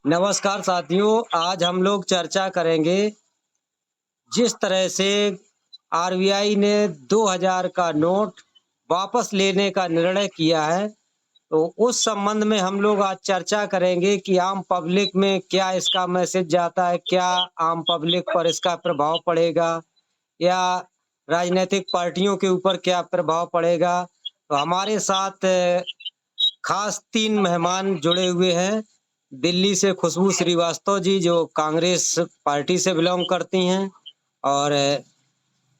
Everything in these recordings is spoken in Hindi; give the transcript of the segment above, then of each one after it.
नमस्कार साथियों, आज हम लोग चर्चा करेंगे जिस तरह से आरबीआई ने 2000 का नोट वापस लेने का निर्णय किया है, तो उस संबंध में हम लोग आज चर्चा करेंगे कि आम पब्लिक में क्या इसका मैसेज जाता है, क्या आम पब्लिक पर इसका प्रभाव पड़ेगा या राजनीतिक पार्टियों के ऊपर क्या प्रभाव पड़ेगा। तो हमारे साथ खास 3 मेहमान जुड़े हुए हैं। दिल्ली से खुशबू श्रीवास्तव जी जो कांग्रेस पार्टी से बिलॉन्ग करती हैं और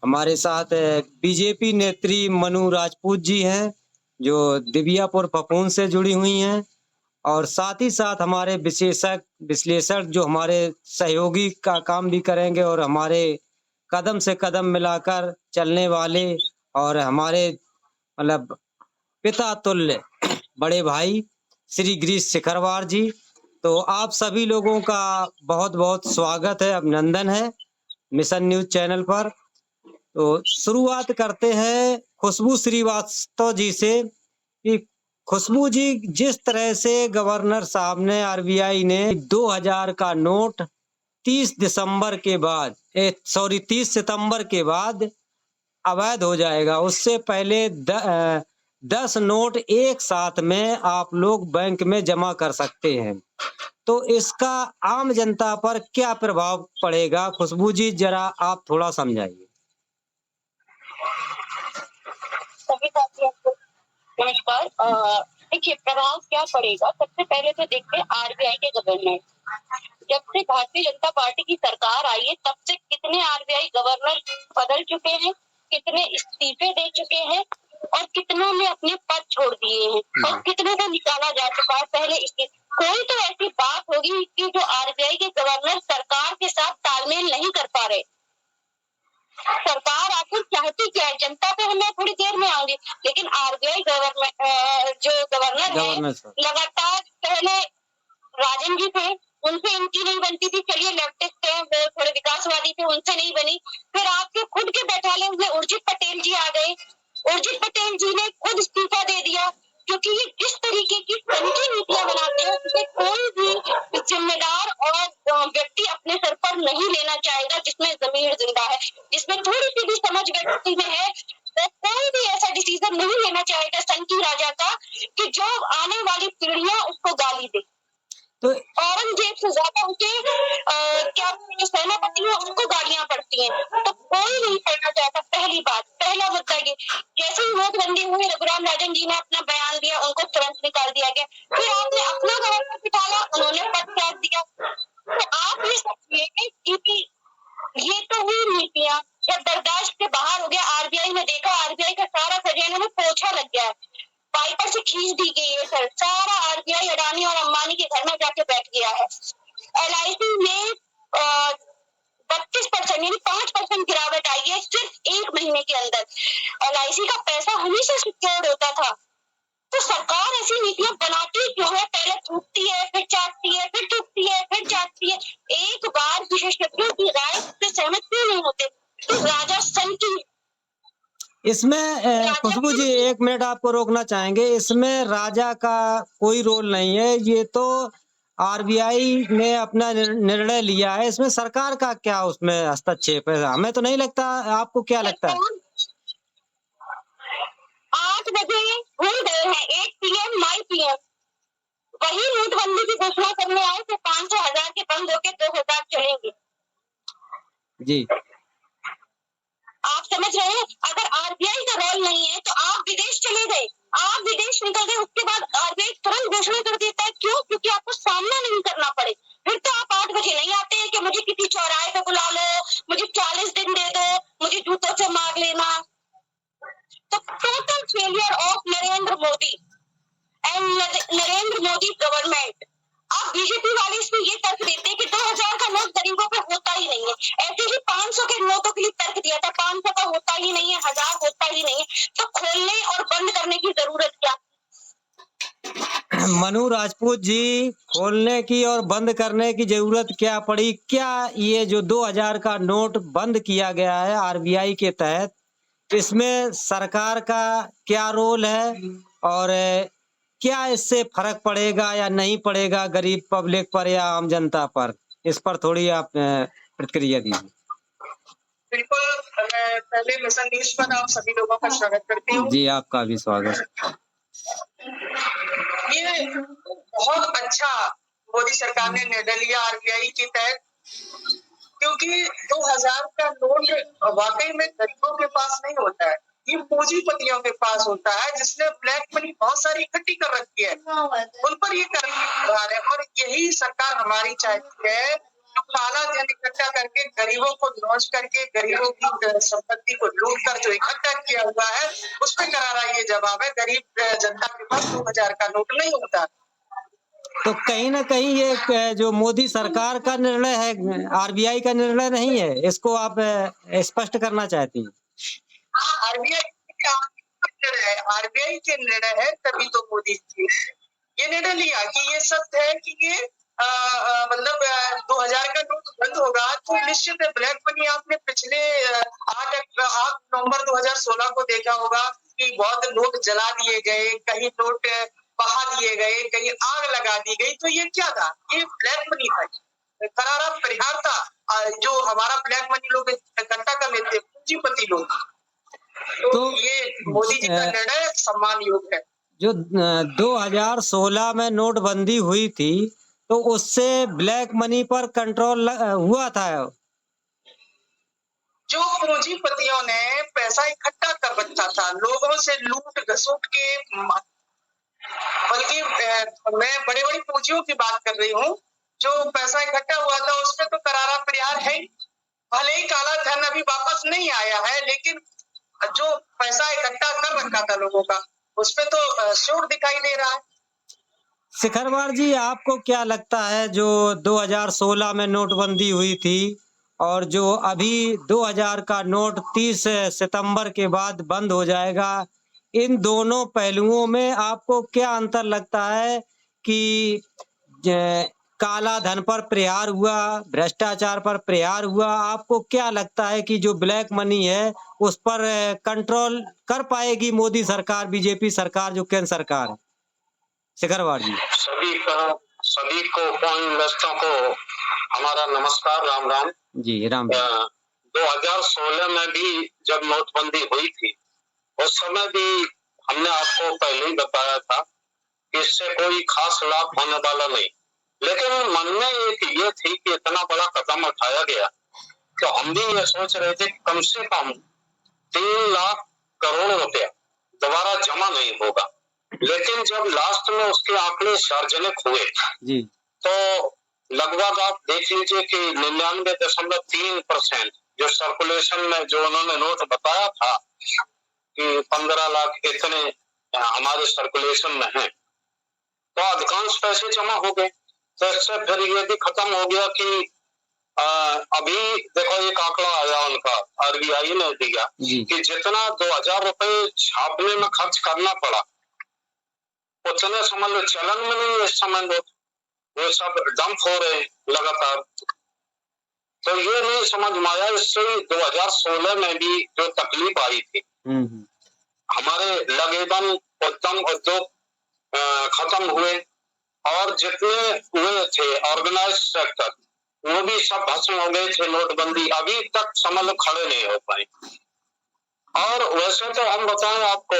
हमारे साथ बीजेपी नेत्री मनु राजपूत जी हैं, जो दिव्यापुर फफूंद से जुड़ी हुई हैं और साथ ही साथ हमारे विश्लेषक जो हमारे सहयोगी का काम भी करेंगे और हमारे कदम से कदम मिलाकर चलने वाले और हमारे मतलब पिता तुल्य बड़े भाई श्री गिरीश शिखरवार जी। तो आप सभी लोगों का बहुत-बहुत स्वागत है, अभिनंदन है मिशन न्यूज़ चैनल पर। तो शुरुआत करते हैं खुशबू श्रीवास्तव जी से कि खुशबू जी, जिस तरह से गवर्नर साहब ने आरबीआई ने 2000 का नोट 30 दिसंबर के बाद 30 सितंबर के बाद अवैध हो जाएगा। उससे पहले 10 नोट एक साथ में आप लोग बैंक में जमा कर सकते हैं। तो इसका आम जनता पर क्या प्रभाव पड़ेगा? खुशबू जी, ज़रा आप थोड़ा समझाइए। सभी साथियों को नमस्कार। देखिए प्रभाव क्या पड़ेगा। सबसे पहले तो देखते हैं आरबीआई के गवर्नर। जब से भारतीय जनता पार्टी की सरकार आई है तब से कितने आरबीआई गवर्नर बदल चुके हैं, कितने इस्तीफे दे चुके हैं और कितनों ने अपने पद छोड़ दिए हैं और कितनों को निकाला जा चुका है। पहले इसकी कोई तो ऐसी बात होगी कि जो आरबीआई के गवर्नर सरकार के साथ तालमेल नहीं कर पा रहे। सरकार आखिर चाहती क्या है, जनता पे मैं थोड़ी देर में आऊंगी, लेकिन आरबीआई जो गवर्नर है लगातार पहले राजन जी थे, उनसे इनकी नहीं बनती थी। चलिए लेफ्टिस्ट है, वो थोड़े विकासवादी थे, उनसे नहीं बनी। फिर आपके खुद के बैठाले हुए उर्जित पटेल जी आ गए। उर्जित पटेल जी ने खुद इस्तीफा दे दिया, क्योंकि ये इस तरीके की तनकी नीतियां बनाते हैं जिसे कोई भी जिम्मेदार और व्यक्ति अपने सर पर नहीं लेना चाहेगा, जिसमें जमीर जिंदा है, जिसमें थोड़ी सी भी समझ व्यक्ति में है, तो कोई भी ऐसा डिसीजन नहीं लेना चाहेगा सन की राजा का कि जो आने वाली पीढ़ियां उसको गाली दे। तो औरंगजेब से ज्यादा उनके क्या जो सेनापति है उनको गालियां पड़ती हैं, तो कोई नहीं करना चाहता। पहली बात, पहला मुद्दा ये, जैसे ही नोटबंदी हुई रघुराम राजन जी ने अपना बयान दिया, उनको तुरंत निकाल दिया गया। फिर आपने अपना गवर्नर बिठाला, उन्होंने पद त्याग दिया। तो आप ये सोचिए कि ये तो हुई नीतियां जब बर्दाश्त से बाहर हो गया। आरबीआई ने देखा आरबीआई का सारा खजाना में पोछा लग गया है, पाइपर से खींच दी गई है सर, सारा आरबीआई अडानी और अंबानी के घर में जाके बैठ गया है। एलआईसी में 32% यानी 5% गिरावट आई है सिर्फ 1 महीने के अंदर। एलआईसी का पैसा हमेशा सिक्योर्ड होता था। तो सरकार ऐसी नीतियां बनाती क्यों है? पहले थूकती है, फिर चाटती है, फिर थूकती है, फिर चाटती है। एक बार विशेषज्ञों की राय से सहमत क्यों नहीं होते? तो राजा सन की इसमें खुशबू जी 1 मिनट आपको रोकना चाहेंगे। इसमें राजा का कोई रोल नहीं है, ये तो आरबीआई ने अपना निर्णय लिया है। इसमें सरकार का क्या उसमें हस्तक्षेप है? हमें तो नहीं लगता, आपको क्या लगता है? 8 बजे भूल गए हैं, 8 पीएम माई पीएम वही नोटबंदी की घोषणा करने आए थे। 500 हजार के बंद होके 2000 चलेंगे जी, आप समझ रहे हैं? अगर आरबीआई का रोल नहीं है तो आप विदेश चले गए, आप विदेश निकल गए, उसके बाद आरबीआई तुरंत घोषणा कर देता है। क्यों? क्योंकि आपको सामना नहीं करना पड़े। फिर तो आप 8 बजे नहीं आते हैं कि मुझे किसी चौराहे पे बुला लो, मुझे 40 दिन दे दो, मुझे जूतों से मार लेना। तो total failure of Narendra Modi and Narendra Modi government. अब बीजेपी वाले इसमें ये तर्क देते हैं कि 2000 का नोट गरीबों पे होता ही नहीं है। ऐसे ही 500 के नोटों के लिए तर्क दिया था, 500 का होता ही नहीं है, 1000 होता ही नहीं है, तो खोलने और बंद करने की जरूरत क्या? मनु राजपूत जी, खोलने की और बंद करने की जरूरत क्या पड़ी? क्या ये जो 2000 का नोट बंद किया गया है आरबीआई के तहत, इसमें सरकार का क्या रोल है और क्या इससे फर्क पड़ेगा या नहीं पड़ेगा गरीब पब्लिक पर या आम जनता पर? इस पर थोड़ी आप प्रतिक्रिया दीजिए। बिल्कुल, मैं पहले मिशन न्यूज़ पर आप सभी लोगों का स्वागत करती हूँ। जी, आपका भी स्वागत। ये बहुत अच्छा मोदी सरकार ने निर्णय लिया आरबीआई के तहत, क्योंकि 2000 का नोट वाकई में गरीबों के पास नहीं होता है, ये पूंजीपतियों के पास होता है, जिसने ब्लैक मनी बहुत सारी इकट्ठी कर रखी है, उन पर ये कर है। और यही सरकार हमारी चाहती है, जो काला धन इकट्ठा करके गरीबों को लॉन्च करके गरीबों की संपत्ति को लूट कर जो इकट्ठा किया हुआ है, उस पर करारा ये जवाब है, गरीब जनता के पास 2000 का नोट नहीं होता। तो कहीं न कहीं ये जो मोदी सरकार का निर्णय है, आरबीआई का निर्णय नहीं है, इसको आप स्पष्ट करना चाहती हैं? आरबीआई का निर्णय है, आरबीआई के निर्णय है, तभी तो मोदी जी ये निर्णय लिया कि ये सत्य है कि ये मतलब 2000 का नोट बंद होगा, तो निश्चित है ब्लैक मनी आपने पिछले 8 नवंबर 2016 को देखा होगा कि बहुत नोट जला दिए गए, कहीं नोट बहा दिए गए, कहीं आग लगा दी गई। तो ये क्या था? ये ब्लैक मनी था, करारा परिहार था, जो हमारा ब्लैक मनी लोग इकट्ठा कर लेते पूंजीपति लोग। तो ये मोदी जी का निर्णय सम्मान योग्य है। जो 2016 में नोटबंदी हुई थी, तो उससे ब्लैक मनी पर कंट्रोल हुआ था। जो पूंजीपतियों ने पैसा इकट्ठा कर रखा था, लोगों से लूट घसूट के, बल्कि मैं बड़े-बड़ी पूंजियों की बात कर रही हूँ, जो पैसा इकट्ठा हुआ था उस पे तो करारा परिहार है ही। भले ही काला धन अभी वापस नहीं आया है, लेकिन जो पैसा इकट्ठा कर रखा था लोगों का, उस पे तो शोर दिखाई दे रहा है। शिखरवार जी, आपको क्या लगता है जो 2016 में नोटबंदी हुई थी और जो अभी 2000 का नोट 30 सितंबर के बाद बंद हो जाएगा, इन दोनों पहलुओं में आपको क्या अंतर लगता है कि काला धन पर प्रहार हुआ, भ्रष्टाचार पर प्रहार हुआ? आपको क्या लगता है कि जो ब्लैक मनी है, उस पर कंट्रोल कर पाएगी मोदी सरकार, बीजेपी सरकार, जो केंद्र सरकार है? शिखरवार जी। सभी को दोस्तों को हमारा नमस्कार, राम राम जी। राम राम। 2016 में भी जब नोटबंदी हुई थी, उस समय भी हमने आपको पहले ही बताया था कि इससे कोई खास लाभ होने वाला नहीं, लेकिन मन में एक ये थी कि इतना बड़ा कदम उठाया गया, तो हम भी ये सोच रहे थे कि कम से कम 3 लाख करोड़ रुपया दोबारा जमा नहीं होगा। लेकिन जब लास्ट में उसके आंकड़े सार्वजनिक हुए जी, तो लगभग आप देख लीजिए कि 99.3% जो सर्कुलेशन में जो उन्होंने नोट बताया था कि 15 लाख इतने हमारे सर्कुलेशन में हैं, तो अधिकांश पैसे जमा हो गए। तो इससे फिर ये भी खत्म हो गया कि अभी देखो एक आंकड़ा आया उनका, आरबीआई ने दिया कि जितना 2000 रुपए छापने में खर्च करना पड़ा, उतने समझ लो चलन में नहीं इस समय लोग, वो सब डंप हो रहे लगातार। तो ये नहीं समझ में आया, इससे 2016 में भी जो तकलीफ आई थी, हमारे लगेबन उद्यम उद्योग खत्म हुए और जितने हुए थे ऑर्गेनाइज सेक्टर, वो भी सब भस्म हो गए थे। नोटबंदी अभी तक समझ लो खड़े नहीं हो पाए। और वैसे तो हम बताएं आपको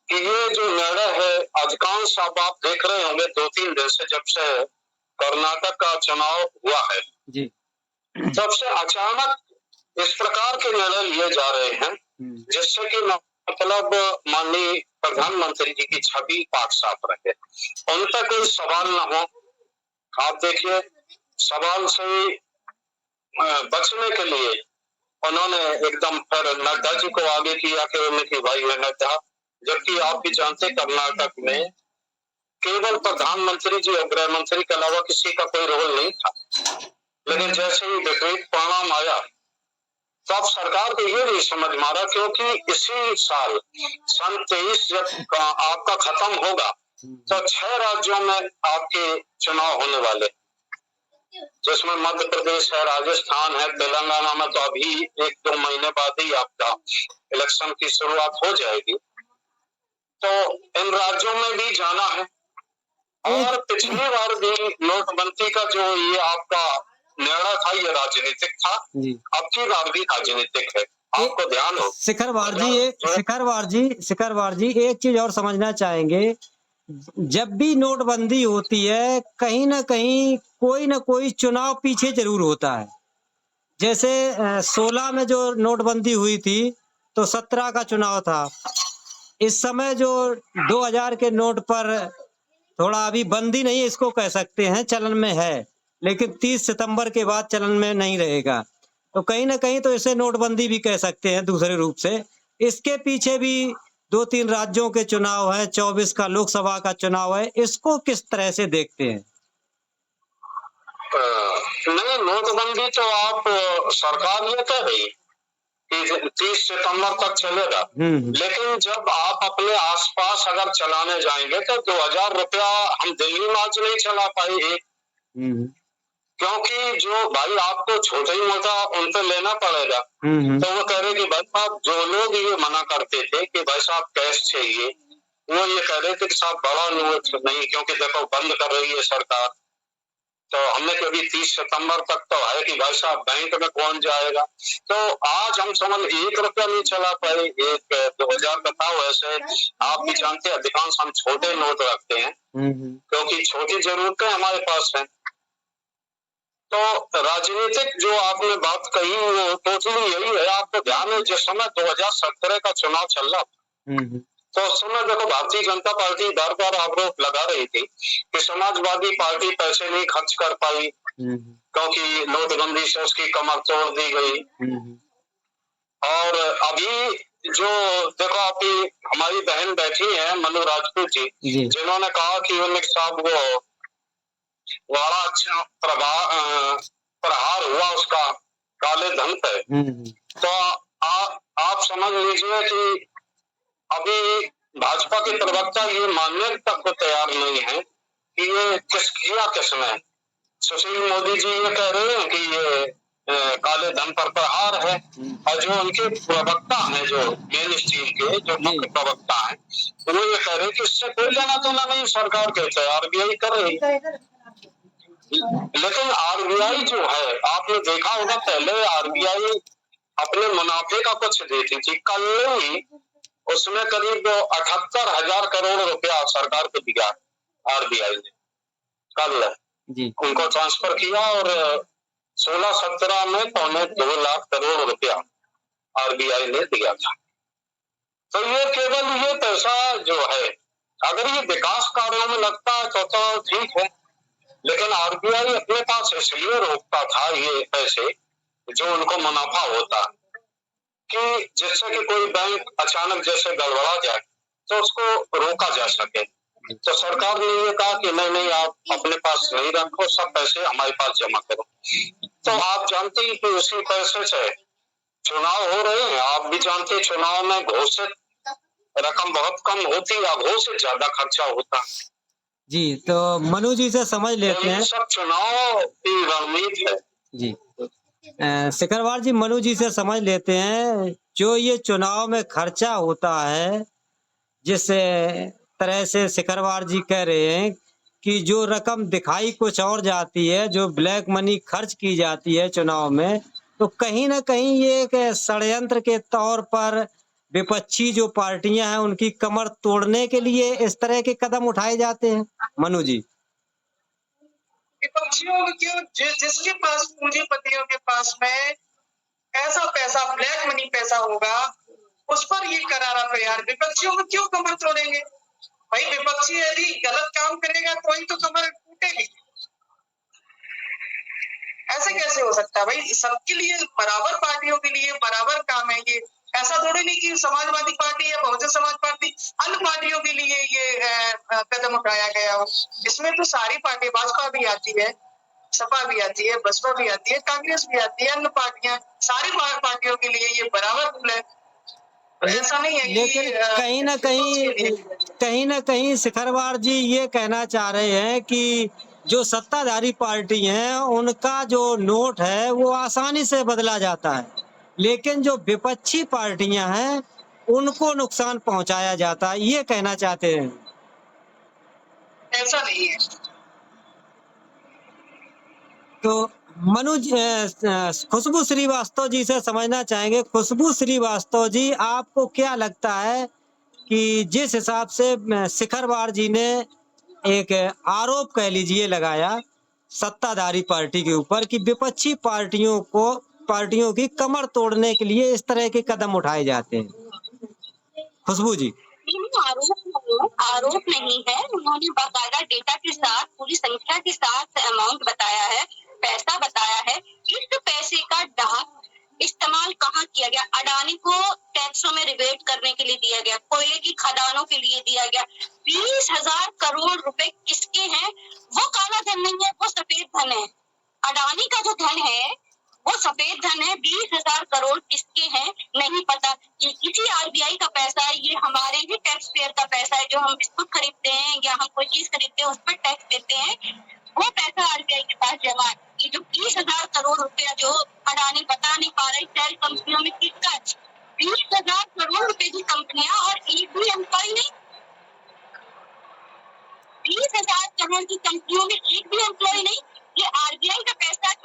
कि ये जो निर्णय है, अधिकांश अब आप देख रहे होंगे 2-3 दिन से, जब से कर्नाटक का चुनाव हुआ है जी, तब से अचानक इस प्रकार के निर्णय लिए जा रहे हैं, जिससे कि मतलब माननीय प्रधानमंत्री जी की छवि पाक साफ रहे, उन पर कोई सवाल न हो। आप देखिए, सवाल से बचने के लिए उन्होंने एकदम फिर नड्डा जी को आगे किया कि भाई है नड्डा, जबकि आप भी जानते कर्नाटक में केवल प्रधानमंत्री जी और गृह मंत्री के अलावा किसी का कोई रोल नहीं था। लेकिन जैसे ही विपरीत परिणाम आया, तब सरकार को ये नहीं समझ में आ रहा, क्योंकि इसी साल सन 23 जब आपका खत्म होगा तो 6 राज्यों में आपके चुनाव होने वाले, जिसमें मध्य प्रदेश है, राजस्थान है, तेलंगाना में तो अभी 1-2 महीने बाद ही आपका इलेक्शन की शुरुआत हो जाएगी। तो इन राज्यों में भी जाना है। और पिछली बार भी नोटबंदी का जो ये आपका निर्णय था ये राजनीतिक था, अब की बार भी राजनीतिक है, आपको ध्यान हो। शिखरवार जी एक चीज और समझना चाहेंगे, जब भी नोटबंदी होती है कहीं ना कहीं कोई ना कोई चुनाव पीछे जरूर होता है। जैसे 16 में जो नोटबंदी हुई थी तो 17 का चुनाव था। इस समय जो 2000 के नोट पर थोड़ा अभी बंदी नहीं इसको कह सकते हैं, चलन में है, लेकिन 30 सितंबर के बाद चलन में नहीं रहेगा। तो कहीं ना कहीं तो इसे नोटबंदी भी कह सकते हैं दूसरे रूप से। इसके पीछे भी 2-3 राज्यों के चुनाव है, 24 का लोकसभा का चुनाव है, इसको किस तरह से देखते हैं? नहीं, नोटबंदी तो आप सरकार ये कह रही कि 30 सितंबर तक चलेगा, लेकिन जब आप अपने आसपास अगर चलाने जाएंगे तो 2000 रुपया हम दिल्ली में आज नहीं चला पाए, क्योंकि जो भाई आपको छोटा ही मोटा उन पे लेना पड़ेगा। तो वो कह रहे कि भाई साहब, जो लोग ये मना करते थे कि भाई साहब कैश चाहिए, वो ये कह रहे थे कि साहब बड़ा नोट नहीं, क्योंकि देखो बंद कर रही है सरकार। तो हमने कभी 30 सितंबर तक तो है कि भाई साहब बैंक में कौन जाएगा। तो आज हम समझ 1 रुपया नहीं चला पाए, 2000 बताओ। ऐसे आप भी जानते हैं अधिकांश हम छोटे नोट रखते हैं, क्योंकि छोटी जरूरतें हमारे पास हैं। तो राजनीतिक जो आपने बात कही वो टोटली यही है। आपको ध्यान है जिस समय 2017 का चुनाव चल रहा था, तो उस समय देखो भारतीय जनता पार्टी बार बार आरोप लगा रही थी कि समाजवादी पार्टी पैसे नहीं खर्च कर पाई, क्योंकि नोटबंदी से उसकी कमर तोड़ दी गई। और अभी जो देखो आपकी हमारी बहन बैठी है मनु राजपूत जी, जिन्होंने कहा कि उन्हें साहब वो बड़ा अच्छा प्रहार हुआ उसका काले धन पे। तो आप समझ लीजिए कि अभी भाजपा के प्रवक्ता ये मानने तक को तैयार नहीं है कि ये किया किसने। सुशील मोदी जी ये कह रहे हैं कि ये काले धन पर प्रहार है, और जो उनके प्रवक्ता हैं, जो मेन स्ट्रीम के जो मुख्य प्रवक्ता हैं, वो ये कह रहे हैं कि इससे कोई लेना देना नहीं सरकार के, आरबीआई कर रही। लेकिन आरबीआई जो है, आपने देखा होगा पहले आरबीआई अपने मुनाफे का कुछ देती थी, कल नहीं उसमें करीब 78,000 करोड़ रुपया सरकार को दिया आरबीआई ने, कल उनको ट्रांसफर किया। और 16-17 में 2.25 लाख करोड़ रुपया आरबीआई ने दिया था। तो ये केवल ये पैसा जो है, अगर ये विकास कार्यों में लगता है तो ठीक है, लेकिन आरबीआई अपने पास इसलिए रोकता था ये पैसे जो उनको मुनाफा होता, कि जिससे कि कोई बैंक अचानक जैसे गड़बड़ा जाए तो उसको रोका जा सके। तो सरकार ने ये कहा कि नहीं आप अपने पास नहीं रखो, सब पैसे हमारे पास जमा करो। तो आप जानते हैं कि उसी पैसे से चुनाव हो रहे हैं। आप भी जानते हैं चुनाव में घोषित रकम बहुत कम होती है, घोषित ज्यादा खर्चा होता जी। तो मनु जी से समझ लेते हैं, सब चुनाव की रणनीति है जी। शिखरवार जी, मनु जी से समझ लेते हैं, जो ये चुनाव में खर्चा होता है, जिस तरह से शिखरवार जी कह रहे हैं कि जो रकम दिखाई कुछ और जाती है, जो ब्लैक मनी खर्च की जाती है चुनाव में, तो कहीं ना कहीं ये एक षड्यंत्र के तौर पर विपक्षी जो पार्टियां हैं उनकी कमर तोड़ने के लिए इस तरह के कदम उठाए जाते हैं। मनु जी, विपक्षियों के जिसके पास पूंजीपतियों के पास में ऐसा पैसा ब्लैक मनी पैसा होगा, उस पर ये करारा प्रहार विपक्षियों को क्यों कमर तोड़ेंगे? भाई विपक्षी यदि गलत काम करेगा कोई तो कमर टूटेगी, ऐसे कैसे हो सकता है? भाई सबके लिए बराबर, पार्टियों के लिए बराबर काम है ये। ऐसा थोड़ी नहीं कि समाजवादी पार्टी या बहुजन समाज पार्टी अन्य पार्टियों के लिए ये कदम उठाया गया हो। इसमें तो सारी पार्टी, भाजपा भी आती है, सपा भी आती है, बसपा भी आती है, कांग्रेस भी आती है, अन्य पार्टियां, सारी पार्टियों के लिए ये बराबर रूल है। ऐसा नहीं है। लेकिन कहीं ना कहीं शिखरवार जी ये कहना चाह रहे हैं कि जो सत्ताधारी पार्टी हैं उनका जो नोट है वो आसानी से बदला जाता है, लेकिन जो विपक्षी पार्टियां हैं उनको नुकसान पहुंचाया जाता है, ये कहना चाहते हैं। ऐसा नहीं है। तो मनुज खुशबू श्रीवास्तव जी से समझना चाहेंगे। खुशबू श्रीवास्तव जी, आपको क्या लगता है कि जिस हिसाब से शिखरवार जी ने एक आरोप कह लीजिए लगाया सत्ताधारी पार्टी के ऊपर कि विपक्षी पार्टियों की कमर तोड़ने के लिए इस तरह के कदम उठाए जाते हैं, खुशबू जी? आरोप नहीं है। उन्होंने बाकायदा डेटा के साथ, पूरी संख्या के साथ अमाउंट बताया है, पैसा बताया है। इस पैसे का इस्तेमाल कहाँ किया गया? अडानी को टैक्सों में रिबेट करने के लिए दिया गया, कोयले की खदानों के लिए दिया गया। 20,000 करोड़ रुपए किसके हैं? वो काला धन नहीं है, वो सफेद धन है। अडानी का जो धन है वो सफेद धन है। 20,000 करोड़ किसके हैं नहीं पता। ये किसी आरबीआई का पैसा है, ये हमारे ही टैक्स पेयर का पैसा है। जो हम बिस्कुट खरीदते हैं या हम कोई चीज खरीदते हैं उस पर टैक्स देते हैं, वो पैसा आरबीआई के पास जमा है। ये जो 20,000 करोड़ रुपया जो अडानी बता नहीं पा रहे शेल कंपनियों में किसका? 20,000 करोड़ रुपए की कंपनियां और एक भी एम्प्लॉय नहीं। 20,000 करोड़ की कंपनियों में एक भी एम्प्लॉय नहीं। ये आरबीआई का पैसा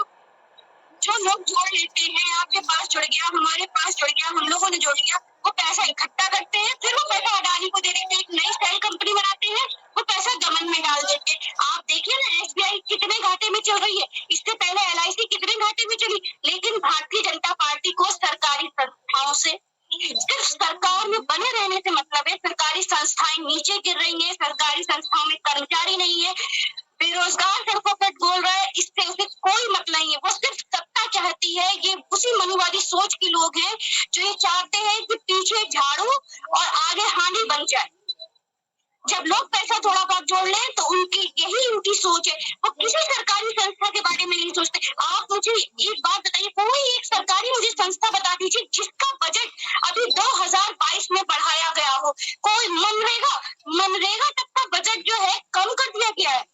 जो लोग जोड़ लेते हैं, आपके पास जुड़ गया, हमारे पास जुड़ गया, हम लोगों ने जोड़ लिया, वो पैसा इकट्ठा करते हैं, फिर वो पैसा अडानी को दे देते हैं, एक नई सेल कंपनी बनाते हैं, वो पैसा गमन में डाल देते हैं। आप देखिए ना, एसबीआई कितने घाटे में चल रही है, इससे पहले एलआईसी कितने घाटे में चली। लेकिन भारतीय जनता पार्टी को सरकारी संस्थाओं से, सिर्फ सरकार में बने रहने से मतलब है। सरकारी संस्थाएं नीचे गिर रही है, सरकारी संस्थाओं में कर्मचारी नहीं है, बेरोजगार सड़कों पर बोल रहा है, इससे उसे कोई मतलब नहीं है। वो सिर्फ सत्ता चाहती है। ये उसी मनुवादी सोच के लोग हैं जो ये चाहते हैं कि पीछे झाड़ू और आगे हानि बन जाए। जब लोग पैसा थोड़ा बहुत जोड़ लें तो उनकी सोच है। वो किसी सरकारी संस्था के बारे में नहीं सोचते। आप मुझे एक बात बताइए, कोई एक सरकारी मुझे संस्था बता दीजिए जिसका बजट अभी 2022 में बढ़ाया गया हो। कोई मनरेगा तक का बजट जो है कम कर दिया गया है।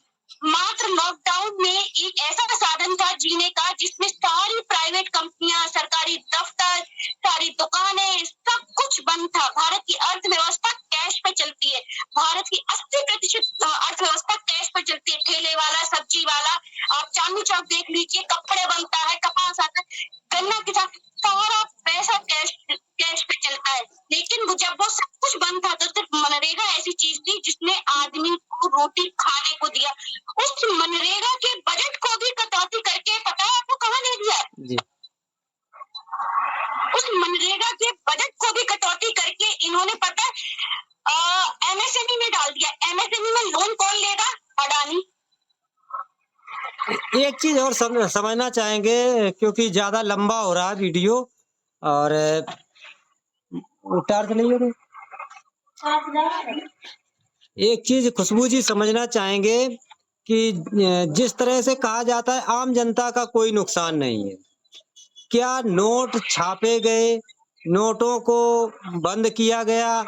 मात्र लॉकडाउन में एक ऐसा साधन था जीने का जिसमें सारी प्राइवेट कंपनियां, सरकारी दफ्तर, सारी दुकानें, सब कुछ बंद था। भारत की अर्थव्यवस्था कैश पे चलती है। भारत की 80% अर्थव्यवस्था कैश पे चलती है। ठेले वाला, सब्जी वाला, आप चांदनी चौक देख लीजिए, कपड़े बनता है, कपास आता है, गन्ना के साथ सारा पैसा कैश पे चलता है। लेकिन जब वो सब कुछ बंद था तो सिर्फ मनरेगा ऐसी चीज थी जिसने आदमी को रोटी खाने को दिया। उस मनरेगा के बजट को भी कटौती करके पता है आपको कहाँ दे दिया है? उस मनरेगा के बजट को भी कटौती करके इन्होंने पता एमएसएमई में डाल दिया। एमएसएमई में लोन कौन लेगा? अडानी। एक चीज और समझना चाहेंगे क्योंकि ज्यादा लंबा हो रहा है वीडियो, और टार्च नहीं हो रही। एक चीज खुशबू जी समझना चाहेंगे कि जिस तरह से कहा जाता है आम जनता का कोई नुकसान नहीं है। क्या नोट छापे गए, नोटों को बंद किया गया,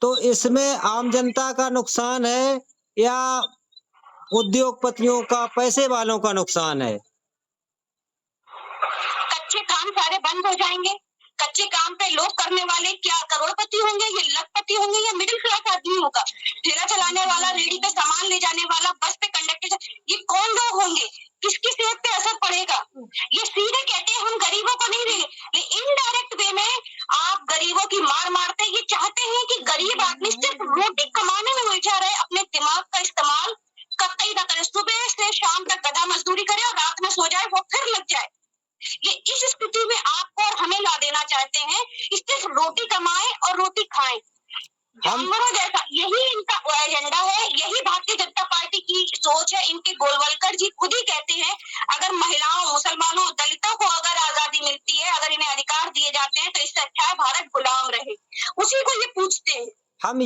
तो इसमें आम जनता का नुकसान है या उद्योगपतियों का, पैसे वालों का नुकसान है? कच्चे काम सारे बंद हो जाएंगे। कच्चे काम पे लोग करने वाले क्या करोड़पति होंगे, ये लखपति होंगे, या मिडिल क्लास आदमी होगा? ठेला चलाने वाला, रेडी पे सामान ले जाने वाला, बस पे कंडक्टर, ये कौन लोग होंगे? किसकी सेहत पे असर पड़ेगा? ये सीधे कहते हैं हम गरीबों को नहीं देंगे, लेकिन इनडायरेक्ट वे में आप गरीबों की मार मारते। ये चाहते हैं कि गरीब आदमी सिर्फ रोटी कमाने में उलझा रहे, अपने दिमाग का इस्तेमाल कतई ना करे, सुबह से शाम तक गधा मजदूरी करे और रात में सो जाए, वो फिर लग जाए। ये इस स्थिति में आपको और हमें ला देना चाहते हैं। सिर्फ रोटी कमाएं और रोटी खाएं, जानवरों जैसा। यही इनका एजेंडा है, यही भारतीय जनता पार्टी की सोच है। इनके गोलवलकर जी खुद ही कहते हैं अगर महिलाओं, मुसलमानों, दलितों को अगर आजादी मिलती है, अगर इन्हें अधिकार दिए जाते हैं तो इससे अच्छा है भारत गुलाम रहे। उसी को ये पूछते हैं। हम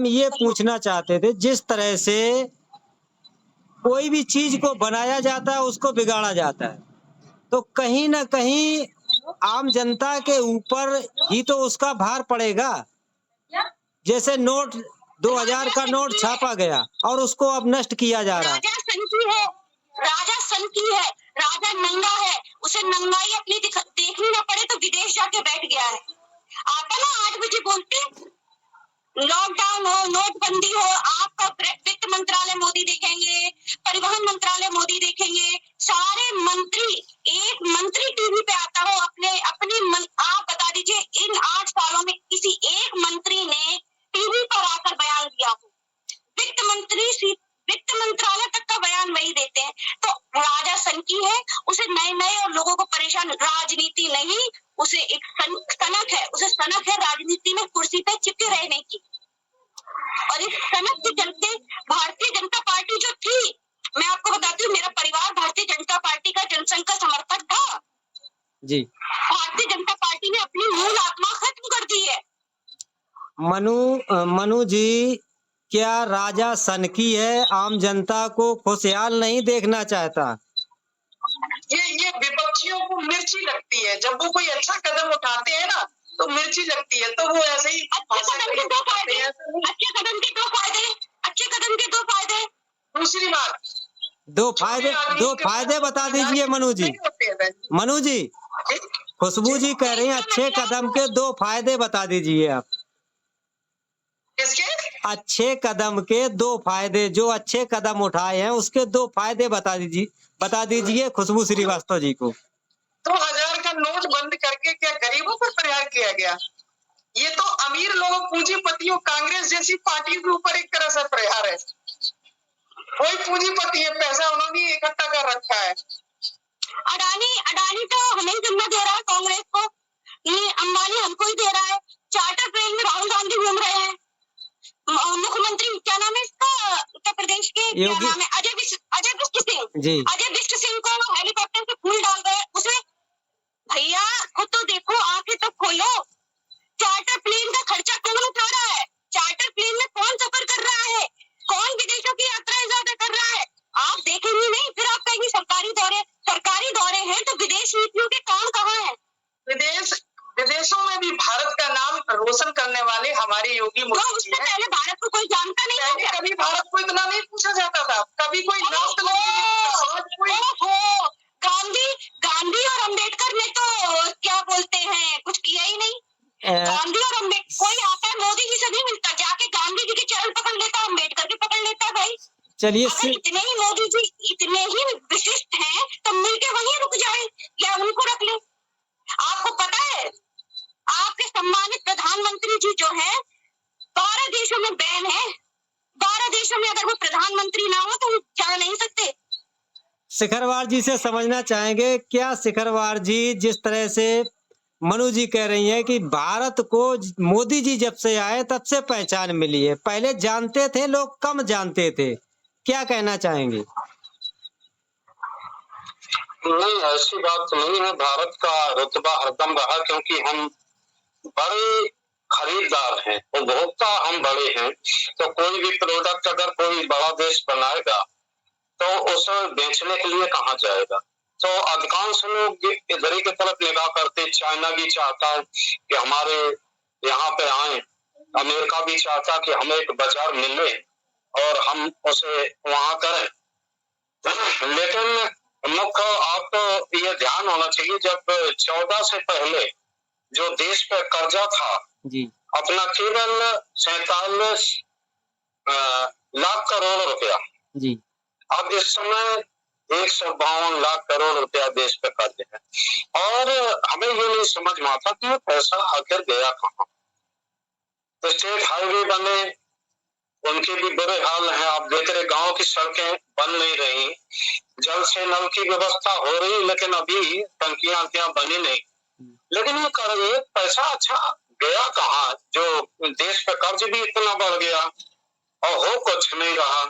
ये पूछना चाहते थे, जिस तरह से कोई भी चीज को बनाया जाता है उसको बिगाड़ा जाता है, तो कहीं ना कहीं आम जनता के ऊपर ही तो उसका भार पड़ेगा। जैसे नोट 2000 का नोट छापा गया और उसको अब नष्ट किया जा रहा है। राजा सनकी है, राजा नंगा है, उसे नंगाई अपनी देखनी ना पड़े तो विदेश जाके बैठ गया है। आता ना 8 बजे बोलते, लॉकडाउन हो, नोटबंदी हो, आपका वित्त मंत्रालय मोदी देखेंगे, परिवहन मंत्रालय मोदी देखेंगे, सारे मंत्री, एक मंत्री टीवी पे आता हो आप बता दीजिए इन 8 सालों में किसी एक मंत्री ने टीवी पर आकर बयान दिया हो? वित्त मंत्रालय तक का बयान वही देते हैं। तो राजा सन की है, उसे नए और लोगों को परेशान, राजनीति नहीं, उसे एक सनक है, उसे सनक है राजनीति में कुर्सी पे चिपके रहने की। और इस सनक के चलते भारतीय जनता पार्टी जो थी, मैं आपको बताती हूँ, मेरा परिवार भारतीय जनता पार्टी का जनसंघ का समर्थक था जी। भारतीय जनता पार्टी ने अपनी मूल आत्मा खत्म कर दी है। मनु जी, क्या राजा सनकी है, आम जनता को खुशहाल नहीं देखना चाहता? ये विपक्षियों को मिर्ची लगती है, जब वो कोई अच्छा कदम उठाते हैं ना तो मिर्ची लगती है, तो वो ऐसे ही अच्छे कदम के दो फायदे। दूसरी बात, दो फायदे बता दीजिए मनु जी। मनु जी, खुशबू जी कह रही हैं अच्छे कदम के 2 फायदे बता दीजिए आप। किसके? अच्छे कदम के 2 फायदे, जो अच्छे कदम उठाए हैं उसके 2 फायदे बता दीजिए खुशबू श्रीवास्तव जी को। 2000 का नोट बंद करके क्या गरीबों पर प्रहार किया गया? ये तो अमीर लोगों, पूंजीपतियों, कांग्रेस जैसी पार्टियों के ऊपर एक तरह से प्रहार है। कोई पूंजीपति है, पैसा उन्होंने इकट्ठा कर रखा है। अडानी तो हमें जिम्मा दे रहा है कांग्रेस को, ये अंबानी हमको ही दे रहा है। चार्टर प्लेन में राहुल गांधी घूम रहे हैं। मुख्यमंत्री क्या नाम है इसका, उत्तर प्रदेश के क्या नाम है, अजय बिष्ट सिंह। अजय बिष्ट सिंह को हेलीकॉप्टर से फूल डाल गए उसमें। भैया खुद तो देखो, आंखें तो खोलो, चार्टर प्लेन का खर्चा कौन उठा रहा है? चार्टर प्लेन में कौन सफर कर रहा है? कौन विदेशों की यात्राएं ज्यादा कर रहा है? आप देखेंगे नहीं, फिर आप कहेंगे सरकारी दौरे हैं, तो विदेश नीतियों के काम कहाँ है? विदेशों में भी भारत का नाम रोशन करने वाले हमारे योगी मोदी जी हैं। पहले भारत को कोई जानता नहीं है, कभी भारत को इतना नहीं पूछा जाता था, कभी कोई गांधी और अंबेडकर ने तो क्या बोलते हैं, कुछ किया ही नहीं। गांधी और अम्बेडकर, कोई आता है मोदी जी से नहीं मिलता, जाके गांधी जी के चरण पकड़ लेता, अम्बेडकर के पकड़ लेता। भाई चलिए, अगर इतने ही मोदी जी इतने ही विशिष्ट हैं तो मिलके वहीं रुक जाए या उनको रख ले। आपको पता है, आपके सम्मानित प्रधानमंत्री जी जो है 12 देशों में बैन है, 12 देशों में अगर वो प्रधानमंत्री ना हो तो वो जा नहीं सकते। शिखरवार जी से समझना चाहेंगे, क्या शिखरवार जी जिस तरह से मनु जी कह रही हैं कि भारत को मोदी जी जब से आए तब से पहचान मिली है, पहले जानते थे लोग, कम जानते थे, क्या कहना चाहेंगे? नहीं, ऐसी बात नहीं है। भारत का रुतबा हरदम रहा, क्योंकि हम बड़े खरीदार हैं, उपभोक्ता हम बड़े हैं। तो कोई भी प्रोडक्ट अगर कोई बड़ा देश बनाएगा तो उसे बेचने के लिए कहाँ जाएगा? तो अधिकांश लोग इधर ही की तरफ निगाह करते। चाइना भी चाहता है कि हमारे यहाँ पे आए, अमेरिका भी चाहता कि हमें एक बाजार मिले और हम उसे वहां करें। लेकिन मुख्य आपको ये ध्यान होना चाहिए, जब 14 से पहले जो देश पे कर्जा था जी, अपना केवल 47 लाख करोड़ रुपया, जी, अब इस समय 152 लाख करोड़ रुपया देश पे कर्ज है। और हमें ये नहीं समझ में आता कि ये पैसा आखिर गया कहाँ। तो स्टेट हाईवे बने, उनके भी बुरे हाल हैं। आप देख रहे गांव की सड़कें बन नहीं रही, जल से नल की व्यवस्था हो रही, लेकिन अभी टंकियां बनी नहीं। लेकिन ये पैसा अच्छा गया कहाँ, जो देश पे कर्ज भी इतना बढ़ गया और हो कुछ नहीं रहा।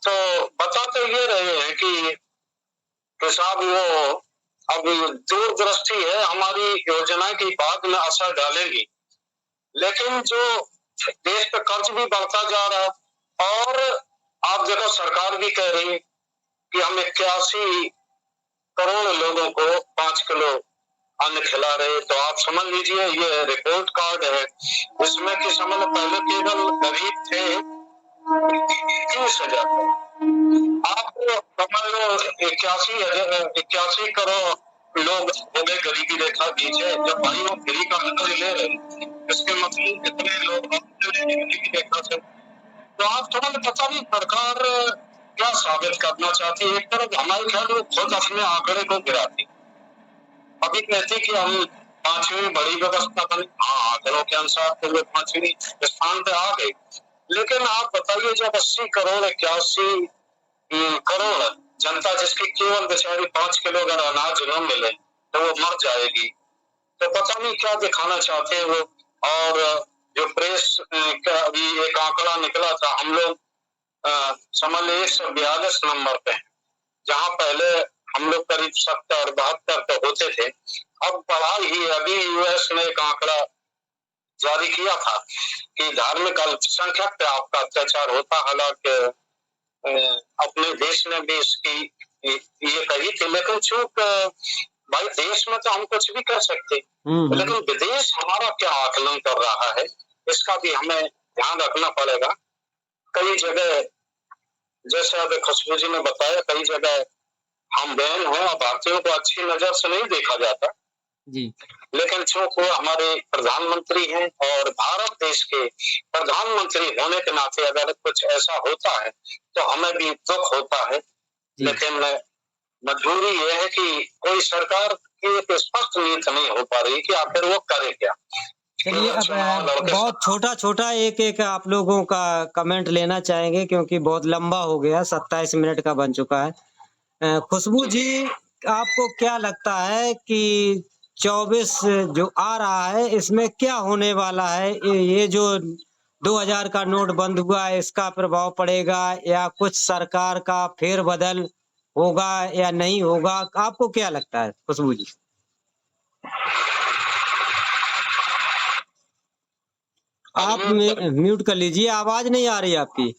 तो बताते ये रहे हैं कि साहब वो अब दूरदृष्टि है, हमारी योजनाएं की बाद में असर डालेंगी, लेकिन जो देश पे कर्ज भी बढ़ता जा रहा है। और आप देखो सरकार भी कह रही कि हम 81 करोड़ लोगों को 5 किलो अन्न खिला रहे। तो आप समझ लीजिए ये रिपोर्ट कार्ड है, इसमें कि समझ पहले केवल गरीब थे 30,000, आप समझ लो 81 करोड़ लोग हो गए गरीबी रेखा नीचे। जब भाई वो फ्री का अनाज ले रहे हैं, इसके मतलब कितने लोग गरीबी रेखा से। तो आप थोड़ा पता नहीं सरकार क्या साबित करना चाहती है। एक तरफ हमारे ख्याल में खुद अपने आंकड़े को गिराती, अभी कहती कि हम 5वीं बड़ी व्यवस्था बनी। हाँ, आंकड़ों के अनुसार तो वो 5वीं स्थान पे आ गई, लेकिन आप बताइए जब 80 करोड़ 81 करोड़ जनता, जिसकी केवल बेचारी 5 किलो अगर अनाज न मिले तो वो मर जाएगी, तो पता नहीं क्या दिखाना चाहते हैं वो। और जो प्रेस का अभी एक आंकड़ा निकला था, हम लोग समझ लीजिए 142 नंबर पे, जहां पहले हम लोग करीब 70-72 पे होते थे, अब बढ़ा ही। अभी यूएस ने एक आंकड़ा जारी किया था कि धार्मिक अल्पसंख्यक पे आपका अत्याचार होता, हालांकि अपने देश में भी इसकी ये कही थी, लेकिन चूक भाई देश में तो हम कुछ भी कर सकते, लेकिन विदेश हमारा क्या आकलन कर रहा है, इसका भी हमें ध्यान रखना पड़ेगा। कई जगह जैसे अभी खुशबू जी ने बताया, कई जगह हम बहन हो और भारतीयों को अच्छी नजर से नहीं देखा जाता जी, लेकिन चूंकि वो हमारे प्रधानमंत्री हैं और भारत देश के प्रधानमंत्री होने के नाते अगर कुछ ऐसा होता है तो हमें भी दुख होता है। लेकिन मजबूरी ये है कि कोई सरकार की एक स्पष्ट नीति नहीं हो पा रही कि आखिर वो करे क्या। चलिए अब बहुत छोटा एक एक आप लोगों का कमेंट लेना चाहेंगे, क्योंकि बहुत लंबा हो गया, 27 मिनट का बन चुका है। खुशबू जी, आपको क्या लगता है कि 24 जो आ रहा है, इसमें क्या होने वाला है? ये जो 2000 का नोट बंद हुआ है, इसका प्रभाव पड़ेगा या कुछ सरकार का फेरबदल होगा या नहीं होगा? आपको क्या लगता है खुशबू जी? आप म्यूट कर लीजिए, आवाज नहीं आ रही आपकी।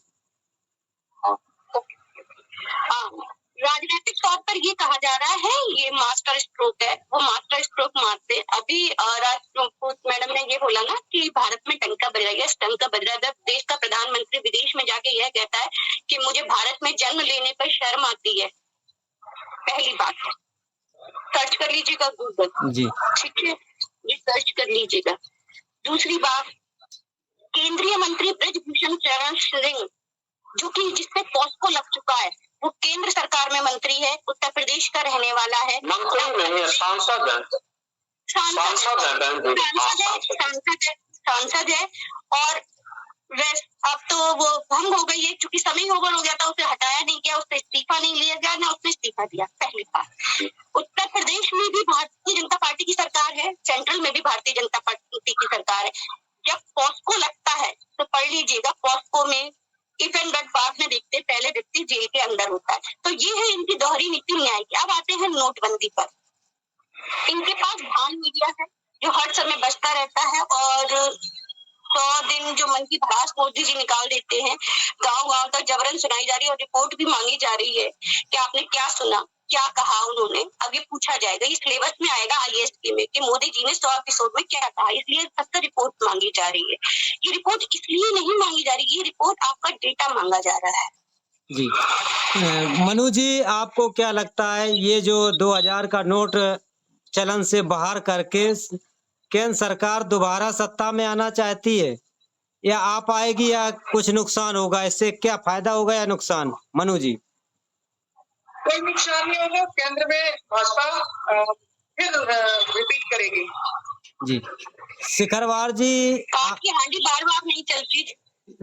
राजनीतिक तौर पर ये कहा जा रहा है, ये मास्टर स्ट्रोक है, वो मास्टर स्ट्रोक मारते। अभी राजपूत मैडम ने ये बोला ना कि भारत में टंका बज रहा है, टंका बज रहा है। जब देश का प्रधानमंत्री विदेश में जाके यह कहता है कि मुझे भारत में जन्म लेने पर शर्म आती है, पहली बात सर्च कर लीजिएगा गूगल जी, ठीक है, ये सर्च कर लीजिएगा। दूसरी बात, केंद्रीय मंत्री ब्रजभूषण शरण सिंह, जो कि जिससे पॉस्को लग चुका है, वो केंद्र सरकार में मंत्री है, उत्तर प्रदेश का रहने वाला है। मंत्री नहीं है, सांसद है। सांसद है। और अब तो वो भंग हो गई है, क्योंकि समय ओवर हो गया था, उसे हटाया नहीं गया, उससे इस्तीफा नहीं लिया गया, ना उसने इस्तीफा दिया। पहली बात, उत्तर प्रदेश में भी भारतीय जनता पार्टी की सरकार है, सेंट्रल में भी भारतीय जनता पार्टी की सरकार है। जब पॉस्को लगता है तो पढ़ लीजिएगा, पॉस्को में इफ एंड बट पास में देखते पहले व्यक्ति जेल के अंदर होता है। तो ये है इनकी दोहरी नीति न्याय की। अब आते हैं नोटबंदी पर। इनके पास भान मीडिया है जो हर समय बचता रहता है, और 100 दिन जो मन की भड़ास मोदी जी निकाल देते हैं, गांव-गांव तक जबरन सुनाई जा रही है और रिपोर्ट भी मांगी जा रही है कि आपने क्या सुना, क्या कहा उन्होंने। अब ये पूछा जाएगा, ये सिलेबस में आएगा आईएएस में कि मोदी जी ने 100 एपिसोड में क्या कहा, इसलिए सबसे रिपोर्ट मांगी जा रही है। ये रिपोर्ट इसलिए नहीं मांगी जा रही, ये रिपोर्ट आपका डेटा मांगा जा रहा है। जी। मनु जी, आपको क्या लगता है ये जो 2000 का नोट चलन से बाहर करके केंद्र सरकार दोबारा सत्ता में आना चाहती है, या आ पाएगी, या कुछ नुकसान होगा? इससे क्या फायदा होगा या नुकसान? मनु जी। कोई नुकसान नहीं होगा, केंद्र में भाजपा फिर रिपीट करेगी। जी, शिखरवार जी, काट की हांडी बार-बार नहीं चलती,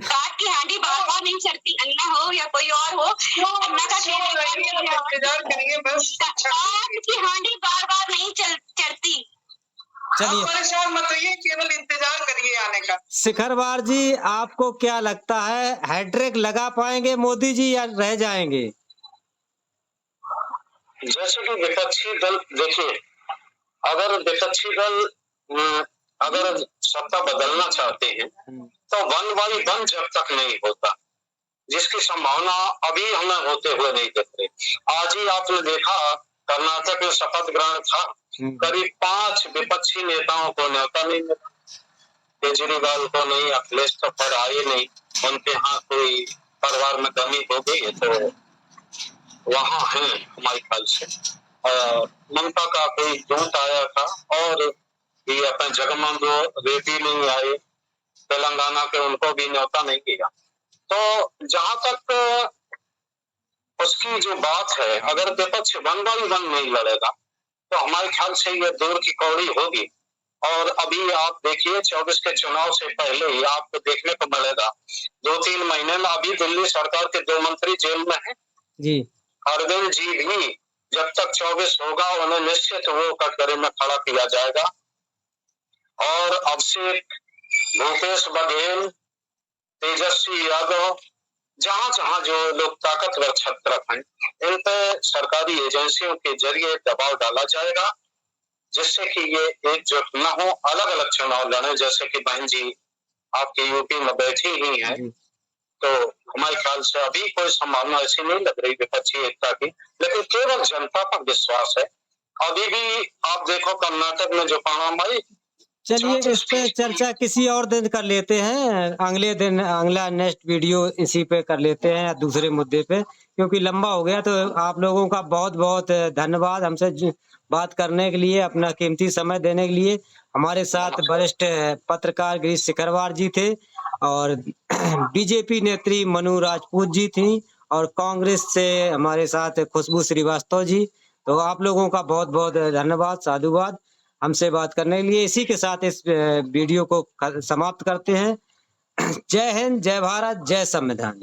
काट की हांडी बार-बार नहीं चलती, अन्ना हो या कोई और हो, अन्ना का इंतजार करिए बस। काट की हांडी बार-बार नहीं चलती। चलिए, परेशान मत रहिए, केवल इंतजार करिए आने का। शिखरवार जी, आपको क्या लगता है हैट्रिक लगा पाएंगे मोदी जी या रह जाएंगे? जैसे कि विपक्षी दल, देखिए अगर विपक्षी दल अगर सत्ता बदलना चाहते हैं तो 1 by 1 जब तक नहीं होता, जिसकी संभावना अभी हमें होते हुए नहीं दिख रही। आज ही आपने देखा कर्नाटक में शपथ ग्रहण था, करीब 5 विपक्षी नेताओं को न्योता नहीं मिला, केजरीवाल को नहीं, अखिलेश तो पर आए नहीं, उनके यहाँ कोई परिवार में कमी हो गई है तो वहां है हमारे ख्याल से। ममता का कोई दूत आया था और ये अपने जगमंदो रेड्डी नहीं आए, तेलंगाना के, उनको भी न्योता नहीं किया। तो जहां तक उसकी जो बात है, अगर विपक्ष 1-1 नहीं लड़ेगा तो हमारे ख्याल से ये दूर की कौड़ी होगी। और अभी आप देखिए 24 के चुनाव से पहले ही आपको देखने को मिलेगा 2-3 महीने में अभी दिल्ली सरकार के 2 मंत्री जेल में हैं। जी। अरविंद जी भी जब तक 24 होगा उन्हें निश्चित वो कटघरे में खड़ा किया जाएगा। और अभिषेक, भूपेश बघेल, तेजस्वी यादव, जहां जहां जो लोग ताकतवर छत्रक हैं, इन पे सरकारी एजेंसियों के जरिए दबाव डाला जाएगा, जिससे कि ये एकजुट न हो, अलग अलग चुनाव लड़े। जैसे कि बहन जी आपकी यूपी में बैठी ही हैं, तो हमारे ख्याल से अभी कोई संभावना ऐसी नहीं लग रही विपक्षी एकता की, लेकिन केवल जनता पर विश्वास है। अभी भी आप देखो कर्नाटक में जो परिणाम आई। चलिए इस पे चर्चा किसी और दिन कर लेते हैं, अगले दिन अगला नेक्स्ट वीडियो इसी पे कर लेते हैं, दूसरे मुद्दे पे, क्योंकि लंबा हो गया। तो आप लोगों का बहुत बहुत धन्यवाद हमसे बात करने के लिए, अपना कीमती समय देने के लिए। हमारे साथ वरिष्ठ पत्रकार गिरीश सिकरवार जी थे और बीजेपी नेत्री मनु राजपूत जी थी और कांग्रेस से हमारे साथ खुशबू श्रीवास्तव जी। तो आप लोगों का बहुत बहुत धन्यवाद, साधुवाद हमसे बात करने के लिए। इसी के साथ इस वीडियो को समाप्त करते हैं। जय हिंद, जय भारत, जय संविधान।